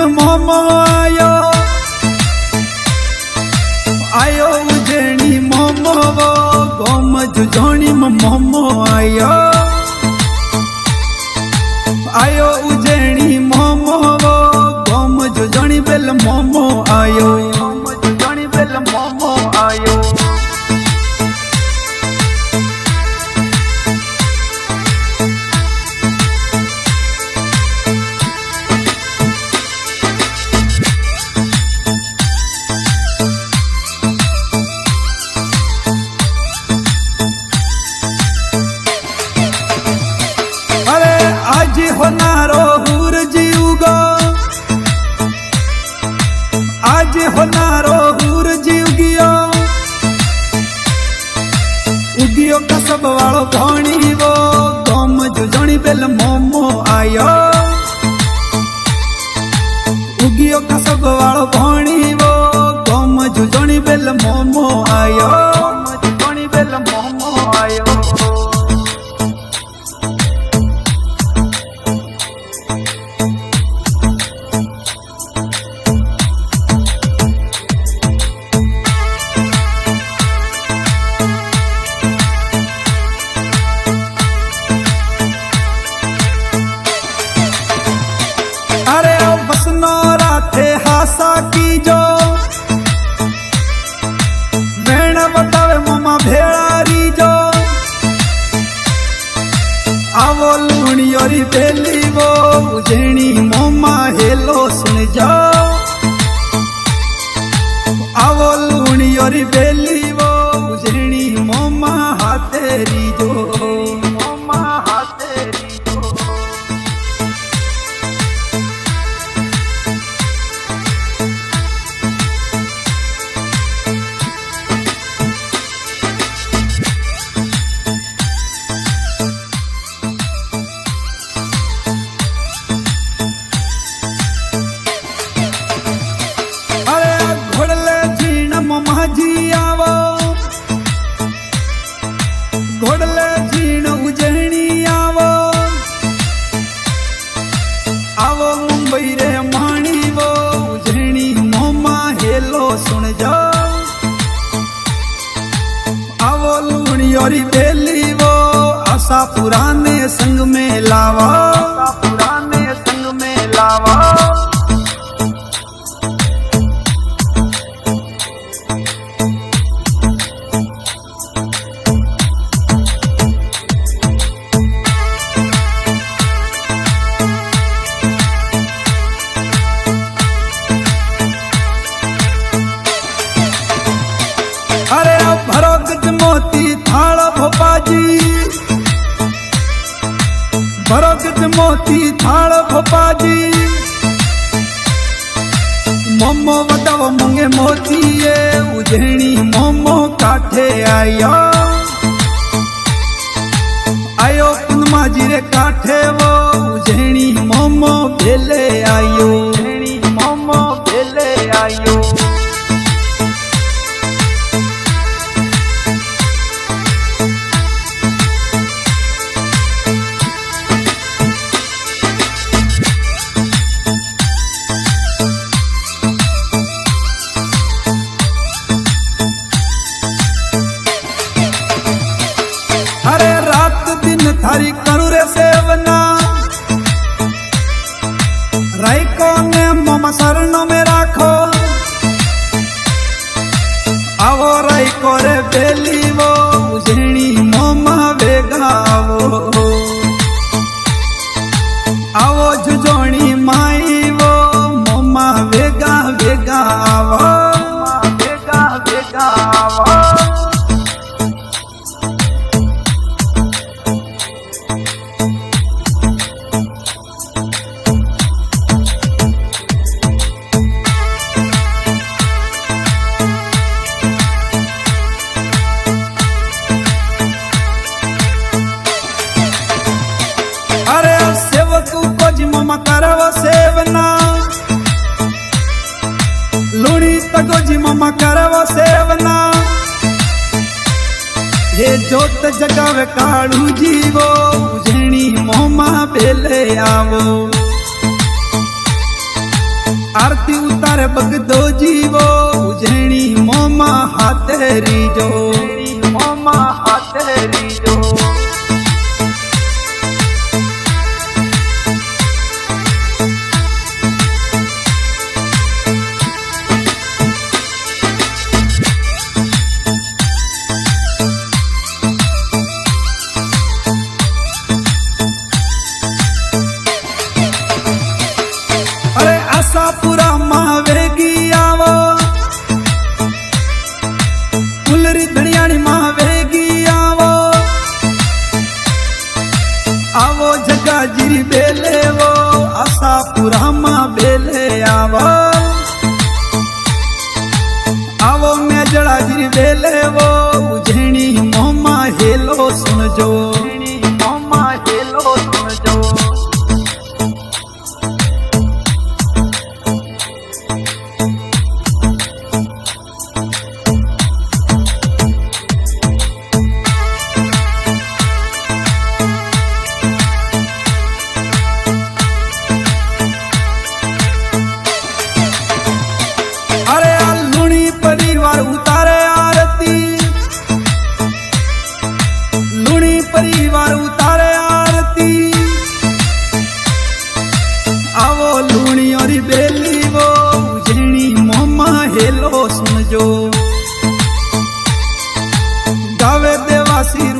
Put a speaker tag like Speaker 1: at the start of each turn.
Speaker 1: में मोमो आयो आयो उजनी मोमो वो गोम जुजोनी में मोमो आयो आयो उजनी मोमो वो गोम जुजोनी बेल मोमो आयो जुजोनी बेल मोमो आयो आज होनारो हुर जीवगो आज होनारो हुर जीव गियो उगियो कसब वालो भोणी वो गोम जुजोनी बेल मोमो आयो उगियो कसब वालो भोणी वो गोम जुजोनी बेल मोमो आयो जुजोनी बेल मोमो आयो हासा की जो भेण बतावे मोमा भेड़ारी जो आवो लूणी और बेली वो उजनी मोमा हेलो सुन जाओ आवो लूणी और बेली वो उजनी मोमा हाथेरी जो मोमा हाथेरी जो माझी आवो घोड़ले जीण उजनी आवो आवो मुंबई रे माणी वो उजनी मोमा हेलो सुन जाओ आवो लूणी और बेली वो आशा पुराने संग में लावा पुराने संग में लावा मोती थाल भोपाजी भरोगत मोती थाल भोपाजी मोमो वटाव मंगे मोती ये उजनी मोमो काठे आयो आयो पुनमाजी रे काठे वो उजनी मोमो भेले आयो उजनी मोमो भेले आयो अरे रात दिन थारी करू रे सेवना राइको ने मोमा शरणों में राखो आवो राइको रे बेली वो उजनी मोमा बेगा आवो जुजोनी माई वो मोमा बेगा बेगा आवो बेगा बेगा आवो मोमा करव सेवना लूणी तगोजी मोमा करव सेवना ये जोत जगावे काळू जीवो उजनी मोमा बेले आवो आरती उतारे बगदो जीवो उजैणी मोमा हाथेरी जो मोमा हाथेरी जो आशापुरा महावेगी आवो फुलरी धनियाणी महावेगी आवो आवो जगाजीरी बेले वो आशापुरा मा बेले आवो आवो मेजड़ाजीरी बेले वो उजैणी मोमा हेलो सुनजो मोमा हेलो सुनजो। परिवार उतारे आरती लुणी परिवार उतारे आरती आवो लुणी और बेली वो उजैणी मोमा हेलो सुनजो गावे देवासी